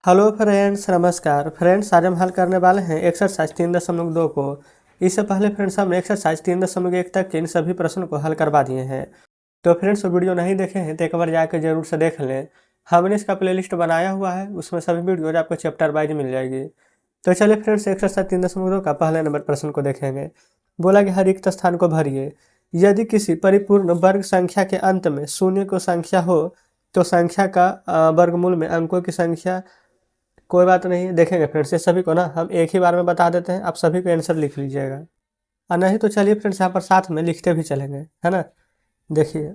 Hello friends, नमस्कार friends. आज हम हल करने वाले हैं एक्सरसाइज 3.2 को। इससे पहले फ्रेंड्स हमने एक्सरसाइज 3.1 तक के इन सभी प्रश्नों को हल करवा दिए हैं। तो फ्रेंड्स वीडियो नहीं देखे हैं तो एक बार जाकर जरूर से देख लें। हमने इसका प्लेलिस्ट बनाया हुआ है, उसमें सभी वीडियोज आपको चैप्टर वाइज मिल जाएगी। तो चलिए फ्रेंड्स एक्सरसाइज 3.2 का पहले नंबर प्रश्न को देखेंगे। बोला कि हर रिक्त स्थान को भरिए। यदि किसी परिपूर्ण वर्ग संख्या के अंत में शून्य को संख्या हो तो संख्या का वर्गमूल में अंकों की संख्या। कोई बात नहीं, देखेंगे फ्रेंड्स ये सभी को ना हम एक ही बार में बता देते हैं, आप सभी को आंसर लिख लीजिएगा। और नहीं तो चलिए फ्रेंड्स यहाँ पर साथ में लिखते भी चलेंगे, है ना। देखिए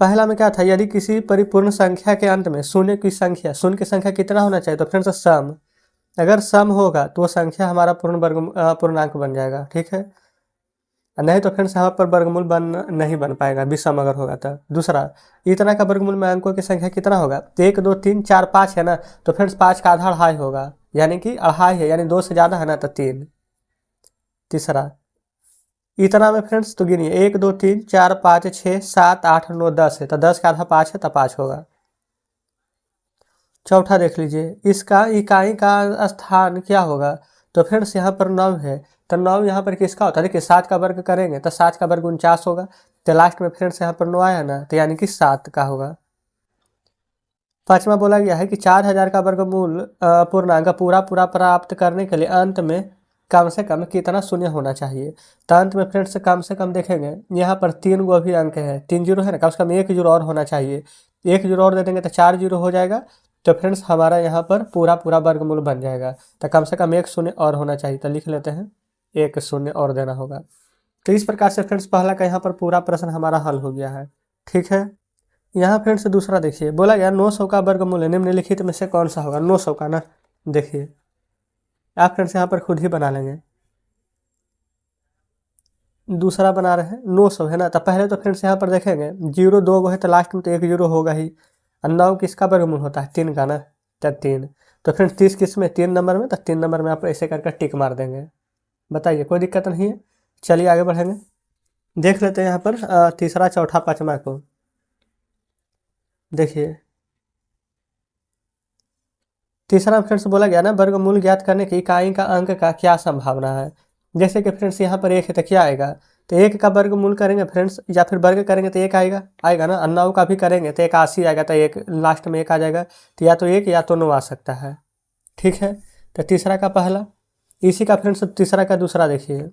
पहला में क्या था, यदि किसी परिपूर्ण संख्या के अंत में शून्य की संख्या कितना होना चाहिए, तो फ्रेंड्स सम। अगर सम होगा तो वो संख्या हमारा पूर्णांक बन जाएगा, ठीक है। नहीं तो फ्रेंड्स यहाँ पर वर्गमूल नहीं बन पाएगा, विषम अगर होगा तो। दूसरा, इतना का वर्गमूल में अंकों की संख्या कितना होगा, तो 1 2 3 4 5 है ना, तो फ्रेंड्स 5 का आधा अढ़ाई होगा, यानी कि अढ़ाई है, यानी 2 से ज़्यादा है ना तो 3। तीसरा, इतना में फ्रेंड्स तो गिनिए 1 2 3 4 5 6 7 8 9 10 है, तो 10 का आधा 5 है तो 5 होगा। चौथा देख लीजिए, इसका इकाई का स्थान क्या होगा, तो फ्रेंड्स यहाँ पर 9 है, तो 9 यहाँ पर किसका होता है, देखिए 7 का वर्ग करेंगे तो 7 का वर्ग 49 होगा, तो लास्ट में फ्रेंड्स यहाँ पर 9 आया ना, तो यानी कि 7 का होगा। पांचवा बोला गया है कि 4000 का वर्गमूल पूर्णांक पूरा पूरा प्राप्त करने के लिए अंत में कम से कम कितना शून्य होना चाहिए। तो अंत में फ्रेंड्स कम से कम देखेंगे, यहाँ पर 3 गो भी अंक है, 3 जीरो है ना, कम से कम 1 जीरो और होना चाहिए। 1 जीरो और दे देंगे तो 4 जीरो हो जाएगा, तो फ्रेंड्स हमारा यहाँ पर पूरा पूरा वर्गमूल बन जाएगा। तो कम से कम 1 शून्य और होना चाहिए, तो लिख लेते हैं 1 शून्य और देना होगा। तो इस प्रकार से फ्रेंड्स पहला का यहाँ पर पूरा प्रश्न हमारा हल हो गया है, ठीक है। यहाँ फ्रेंड्स दूसरा देखिए, बोला गया 900 का वर्गमूल निम्नलिखित में से कौन सा होगा। 900 का ना, देखिए आप फ्रेंड्स यहाँ पर खुद ही बना लेंगे। दूसरा बना रहे हैं 900 है ना, तो पहले तो फ्रेंड्स यहाँ पर देखेंगे 0 2 है, तो लास्ट में तो 1 जीरो होगा ही। और 9 किसका वर्गमूल होता है, 3 का ना, तो 3। तो फ्रेंड्स 30 किस में, 3 नंबर में, तो 3 नंबर में आप ऐसे करके टिक मार देंगे। बताइए कोई दिक्कत नहीं है। चलिए आगे बढ़ेंगे, देख लेते हैं यहाँ पर तीसरा चौथा पाँचवा को। देखिए तीसरा फ्रेंड्स बोला गया ना, वर्गमूल ज्ञात करने की इकाई का अंक का क्या संभावना है। जैसे कि फ्रेंड्स यहाँ पर 1 है तो क्या आएगा, तो 1 का वर्गमूल करेंगे फ्रेंड्स, या फिर वर्ग करेंगे तो 1 आएगा आएगा ना। 9 का भी करेंगे तो 81 आएगा, तो 1 लास्ट में 1 आ जाएगा, तो या तो 1 या तो 9 आ सकता है, ठीक है। तो तीसरा का पहला, इसी का फ्रेंड्स तीसरा का दूसरा देखिए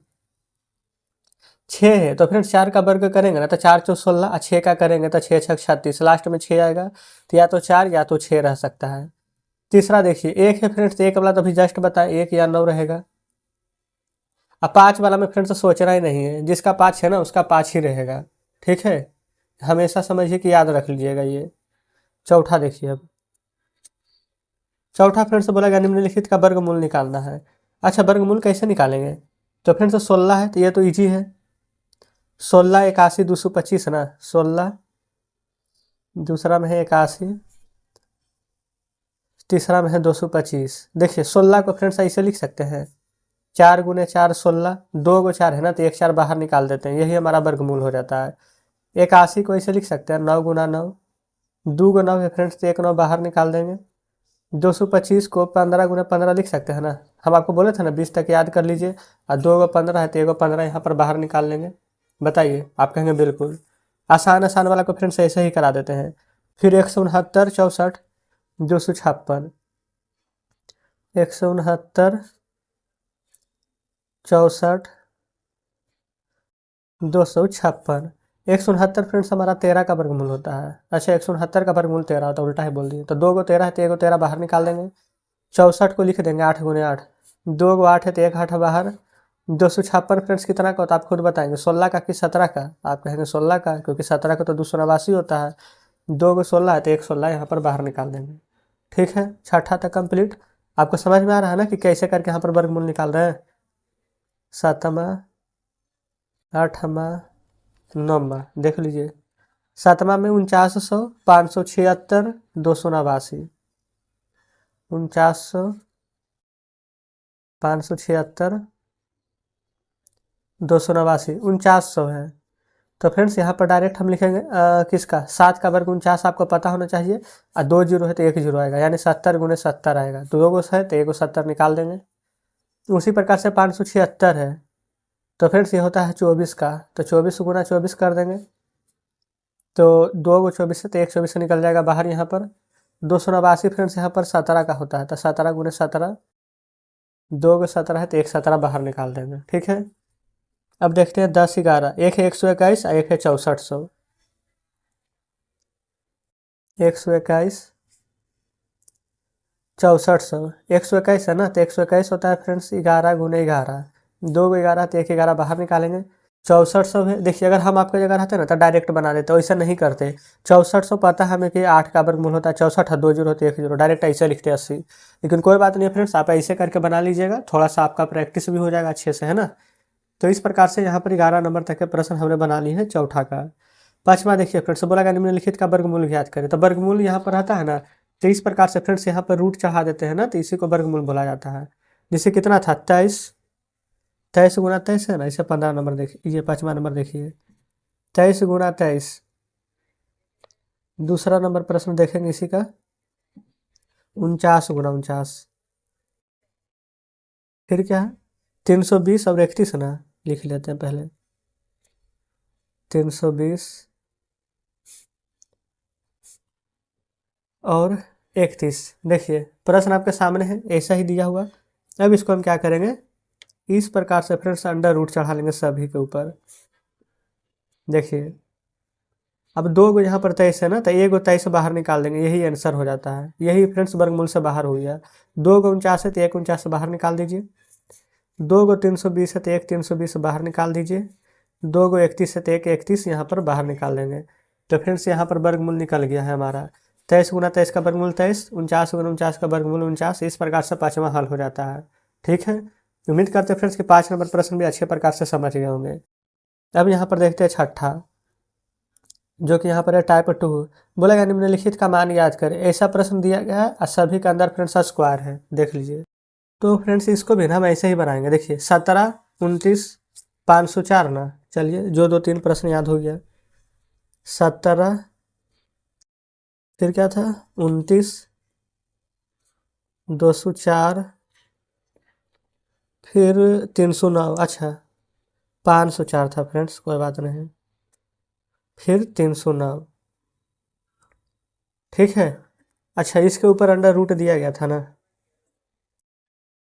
6 है, तो फ्रेंड्स 4 का वर्ग करेंगे ना तो 4 चौ 16, और 6 का करेंगे तो 6 छक 36, लास्ट में 6 आएगा, तो या तो 4 या तो 6 रह सकता है। तीसरा देखिए 1 है फ्रेंड्स, 1 वाला तो अभी जस्ट बताए 1 या 9 रहेगा। अब 5 वाला में फ्रेंड्स सोचना ही नहीं है, जिसका 5 है ना उसका 5 ही रहेगा, ठीक है। हमेशा समझिए कि याद रख लीजिएगा ये। चौथा देखिए, अब चौथा फ्रेंड्स बोला गया निम्नलिखित का वर्गमूल निकालना है। अच्छा वर्गमूल कैसे निकालेंगे, तो फ्रेंड्स 16 है, तो ये तो ईजी है। 16 81 225 ना, 16 दूसरा में है 81, तीसरा में है 225। देखिए 16 को फ्रेंड्स ऐसे लिख सकते हैं, 4 गुने 4 16, 2 गो 4 है ना, तो 1 4 बाहर निकाल देते हैं, यही हमारा वर्गमूल हो जाता है। 81 को ऐसे लिख सकते हैं 9 गुना 9, 2 गो 9 है फ्रेंड्स, तो 1 9 बाहर निकाल देंगे। 225 को 15 गुना 15 लिख सकते हैं ना, हम आपको बोले थे ना 20 तक याद कर लीजिए। और 2 गो 15 है तो 1 गो 15 यहाँ पर बाहर निकाल लेंगे। बताइए, आप कहेंगे बिल्कुल आसान आसान वाला को फ्रेंड्स ऐसे ही करा देते हैं। फिर 169 64 256, 169 64 256। 169 फ्रेंड्स हमारा 13 का वर्गमूल होता है। अच्छा 169 का वर्गमूल 13 होता है, उल्टा ही बोल दिए। तो 2 गो 13 है तो 1 गो 13 बाहर निकाल देंगे। 64 को लिख देंगे 8 गुने 8, 2 गो 8 है तो 1 8 बाहर। 256 फ्रेंड्स कितना का होता है आप खुद बताएंगे, 16 का कि 17 का। आप कहेंगे 16 का, क्योंकि 17 का तो 289 होता है। 2 गो 16 है तो 1 16 यहाँ पर बाहर निकाल देंगे, ठीक है। छठा तक कंप्लीट। आपको समझ में आ रहा है ना कि कैसे करके यहाँ पर वर्गमूल निकाल रहे हैं। सातवा आठवा नौवा देख लीजिए। सातवां में 4900 576 289, 4900 576 289, 4900 है। तो फ्रेंड्स यहाँ पर डायरेक्ट हम लिखेंगे किसका 7 का वर्ग 49 आपको पता होना चाहिए, और 2 जीरो है तो 1 जीरो आएगा, यानी 70 गुणे 70 आएगा। तो 2 गो है तो 1 गो 70 निकाल देंगे। उसी प्रकार से 576 है, तो फ्रेंड्स ये होता है 24 का, तो 24 गुना 24 कर देंगे, तो 2 गो 24 है तो 1 24 से निकल जाएगा बाहर। यहाँ पर 289 फ्रेंड्स यहाँ पर 17 का होता है, तो 17 गुने 17, 2 गो 17 है तो 1 17 बाहर निकाल देंगे। ठीक है, अब देखते हैं 10 11, एक है 121 और एक है 6400। 121 6400, 121 है ना, तो 121 होता है फ्रेंड्स 11 गुने 11, 2 गो 11 तो 1 11 बाहर निकालेंगे। 6400 है, देखिए अगर हम आपके जगह रहते ना तो डायरेक्ट बना देते, वैसा नहीं करते। 6400 पता है हमें कि 8 का वर्गमूल होता है 64, 2 जीरो होते 1 जीरो, डायरेक्ट ऐसे लिखते हैं 80। लेकिन कोई बात नहीं है फ्रेंड्स, आप ऐसे करके बना लीजिएगा, थोड़ा सा आपका प्रैक्टिस भी हो जाएगा अच्छे से, है ना। तो इस प्रकार से यहाँ पर 11 नंबर तक के प्रश्न हमने बना लिए हैं चौथा का। पाँचवा देखिए फ्रेंड्स, बोला गया निम्नलिखित का वर्गमूल ज्ञात करें, तो वर्गमूल यहाँ पर आता है ना, तो इस प्रकार से फ्रेंड्स यहाँ पर रूट चढ़ा देते हैं ना, तो इसी को वर्गमूल बोला जाता है। जिससे कितना था 23, 23 गुना 23 है ना, इसे 15 नंबर देखिए, ये 5वां नंबर देखिए 23 गुना 23। दूसरा नंबर प्रश्न देखेंगे इसी का 49 गुना 49। फिर क्या है 320 और 31 ना, लिख लेते हैं पहले 320 और 31। देखिए प्रश्न आपके सामने है, ऐसा ही दिया हुआ। अब इसको हम क्या करेंगे, इस प्रकार से फ्रेंड्स अंडर रूट चढ़ा लेंगे सभी के ऊपर। देखिए अब 2 गो यहाँ पर 23 है ना, तो 1 गो 23 बाहर निकाल देंगे, यही आंसर हो जाता है। यही फ्रेंड्स वर्गमूल से बाहर हो गया। 2 गो 49 है तो 1 49 से बाहर निकाल दीजिए। 2 गो 320 है तो 1 320 से बाहर निकाल दीजिए। 2 गो 31 है तो 1 31 यहाँ पर बाहर निकाल देंगे। तो फ्रेंड्स यहाँ पर वर्गमूल निकल गया है हमारा 23 गुना 23 का वर्गमूल 23, 49 गुना 49 का वर्गमूल 49। इस प्रकार से 5वां हल हो जाता है। ठीक है, उम्मीद करते हैं फ्रेंड्स कि 5 नंबर प्रश्न भी अच्छे प्रकार से समझ गए होंगे। अब यहाँ पर देखते हैं छठा, जो कि यहाँ पर है टाइप 2। बोला गया निम्नलिखित का मान याद करें। ऐसा प्रश्न दिया गया है और सभी के अंदर फ्रेंड्स स्क्वायर है, देख लीजिए। तो फ्रेंड्स इसको भी ना हम ऐसे ही बनाएंगे। देखिए 17 29 504 ना, चलिए जो 2 3 प्रश्न याद हो गया। 17 फिर क्या था 29 204 फिर 309, अच्छा 504 था फ्रेंड्स, कोई बात नहीं, फिर 309। ठीक है, अच्छा इसके ऊपर अंडर रूट दिया गया था ना।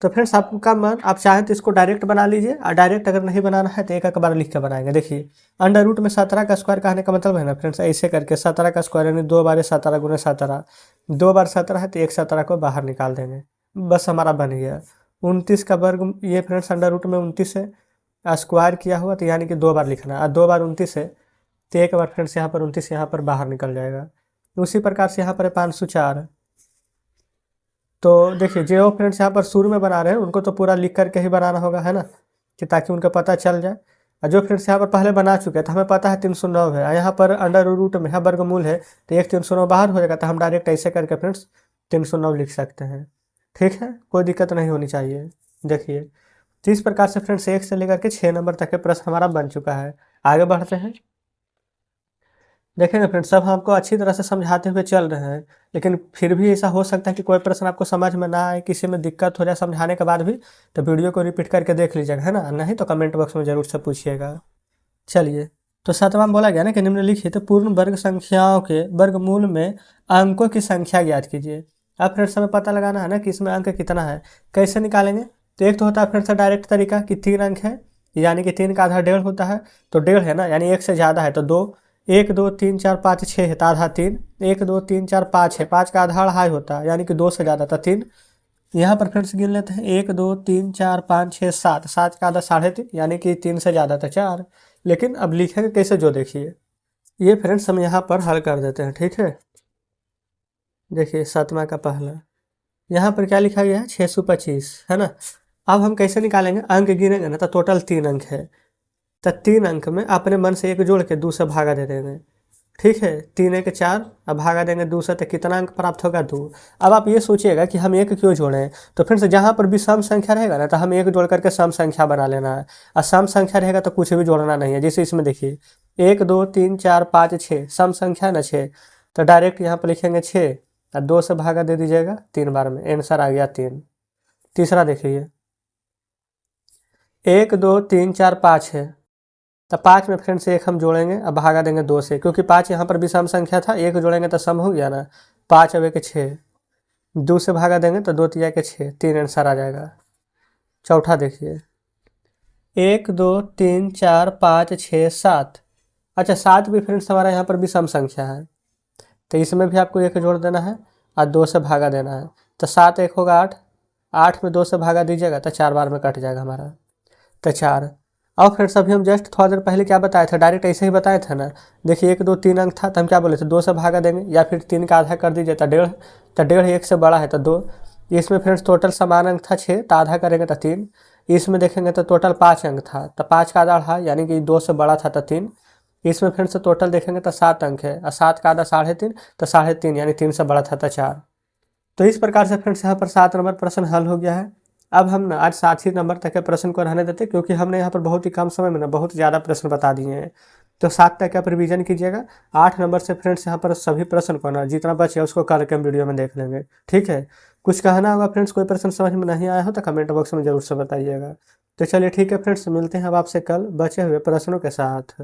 तो फ्रेंड्स आपका मन, आप चाहें तो इसको डायरेक्ट बना लीजिए, और डायरेक्ट अगर नहीं बनाना है तो एक एक बार लिख के बनाएंगे। देखिए अंडर रूट में 17 का स्क्वायर कहने का मतलब है ना फ्रेंड्स, ऐसे करके 17 का स्क्वायर यानी 2 बार 17 गुने 17, 2 बार 17 है तो 1 17 को बाहर निकाल देंगे, बस हमारा बन गया। 29 का वर्ग, ये फ्रेंड्स अंडर रूट में 29 है, स्क्वायर किया हुआ तो यानी कि 2 बार लिखना, और 2 बार 29 है तो एक बार फ्रेंड्स यहाँ पर 29 यहाँ पर बाहर निकल जाएगा। उसी प्रकार से यहाँ पर 504। तो देखिए जो फ्रेंड्स यहाँ पर शुरू में बना रहे हैं उनको तो पूरा लिख करके ही बनाना होगा, है ना, कि ताकि उनको पता चल जाए। और जो फ्रेंड्स यहाँ पर पहले बना चुके हैं तो हमें पता है 309 है, यहाँ पर अंडर रूट में है वर्गमूल है, तो 1 309 बाहर हो जाएगा, तो हम डायरेक्ट ऐसे करके फ्रेंड्स 309 लिख सकते हैं। ठीक है, कोई दिक्कत नहीं होनी चाहिए। देखिए तो इस प्रकार से फ्रेंड्स 1 से लेकर के 6 नंबर तक के प्रश्न हमारा बन चुका है। आगे बढ़ते हैं। देखें ना फ्रेंड्स, सब हमको अच्छी तरह से समझाते हुए चल रहे हैं, लेकिन फिर भी ऐसा हो सकता है कि कोई प्रश्न आपको समझ में ना आए, किसी में दिक्कत हो जाए समझाने के बाद भी, तो वीडियो को रिपीट करके देख लीजिएगा, है ना, नहीं तो कमेंट बॉक्स में ज़रूर से पूछिएगा। चलिए, तो 7वां बोला गया ना कि निम्नलिखित पूर्ण वर्ग संख्याओं के वर्गमूल में अंकों की संख्या ज्ञात कीजिए। अब फ्रेंड्स हमें पता लगाना है ना कि इसमें अंक कितना है, कैसे निकालेंगे। तो एक तो होता है फ्रेंड्स डायरेक्ट तरीका कि 3 अंक है, यानी कि 3 का आधा 1.5 होता है, तो 1.5 है ना, यानी 1 से ज़्यादा है तो 2, 1 2 3 4 5 6 है तो आधा 3, 1 2 3 4 5 है, 5 का आधा अढ़ाई होता है, यानी कि 2 से ज़्यादा था 3। यहाँ पर फ्रेंड्स गिन लेते हैं 1 2 3 4 5 6 7, 7 का आधा 3.5, यानी कि 3 से ज़्यादा था 4। लेकिन अब लिखेंगे कैसे, जो देखिए ये फ्रेंड्स हम यहाँ पर हल कर देते हैं। ठीक है, देखिए 7वां का पहला यहाँ पर क्या लिखा गया है 625, है ना। अब हम कैसे निकालेंगे, अंक गिनेंगे ना, तो टोटल 3 अंक है, तो 3 अंक में अपने मन से 1 जोड़ के 2 से भागा दे देंगे, ठीक है, 3 एक 4, अब भागा देंगे 2 से तो कितना अंक प्राप्त होगा 2। अब आप ये सोचिएगा कि हम एक क्यों जोड़ें, तो फिर से जहाँ पर भी सम संख्या रहेगा ना तो हम एक जोड़ करके सम संख्या बना लेना है, और सम संख्या रहेगा तो कुछ भी जोड़ना नहीं है। जैसे इसमें देखिए 1 2 3 4 5 6 सम संख्या ना 6, तो डायरेक्ट यहाँ पर लिखेंगे 6 और 2 से भागा दे दीजिएगा 3 बार में, आंसर आ गया 3। तीसरा देखिए 1 2 3 4 5 है, तो 5 में फ्रेंड से 1 हम जोड़ेंगे, अब भागा देंगे 2 से, क्योंकि 5 यहाँ पर भी सम संख्या था, 1 जोड़ेंगे तो सम हो गया ना। 5 अब 1 6, 2 से भागा देंगे तो 2 तिया के 6, 3 आंसर आ जाएगा। चौथा देखिए 1 2 3 4 5 6 7, अच्छा 7 भी फ्रेंड्स हमारा यहाँ पर भी सम संख्या है, तो इसमें भी आपको 1 जोड़ देना है और 2 से भागा देना है, तो 7 1 होगा 8, 8 में 2 से भागा दीजिएगा तो 4 बार में कट जाएगा हमारा, तो 4। और फ्रेंड्स अभी हम जस्ट थोड़ा देर पहले क्या बताए थे, डायरेक्ट ऐसे ही बताए थे ना। देखिए 1 2 3 अंक था तो हम क्या बोले थे, 2 से भागा देंगे या फिर 3 का आधा कर दीजिए तो 1.5, तो 1.5 1 से बड़ा है तो 2। इसमें फ्रेंड्स टोटल समान अंक था 6, तो आधा करेंगे तो 3। इसमें देखेंगे तो टोटल 5 अंक था, तो 5 का आधा रहा यानी कि 2 से बड़ा था तो 3। इसमें फ्रेंड्स टोटल देखेंगे तो 7 अंक है, और 7 का आधा 3.5, तो 3.5 यानी 3 से बड़ा था तो 4। तो इस प्रकार से फ्रेंड्स यहाँ पर 7 नंबर प्रश्न हल हो गया है। अब हम ना आज 7 ही नंबर तक के प्रश्न को रहने देते, क्योंकि हमने यहाँ पर बहुत ही कम समय में ना बहुत ज़्यादा प्रश्न बता दिए हैं। तो 7 तक का रिवीजन कीजिएगा। 8 नंबर से फ्रेंड्स यहाँ पर सभी प्रश्न को ना जितना बचे उसको कल के हम वीडियो में देख लेंगे। ठीक है, कुछ कहना होगा फ्रेंड्स, कोई प्रश्न समझ में नहीं आया हो तो कमेंट बॉक्स में जरूर से बताइएगा। तो चलिए ठीक है फ्रेंड्स, मिलते हैं अब आपसे कल बचे हुए प्रश्नों के साथ।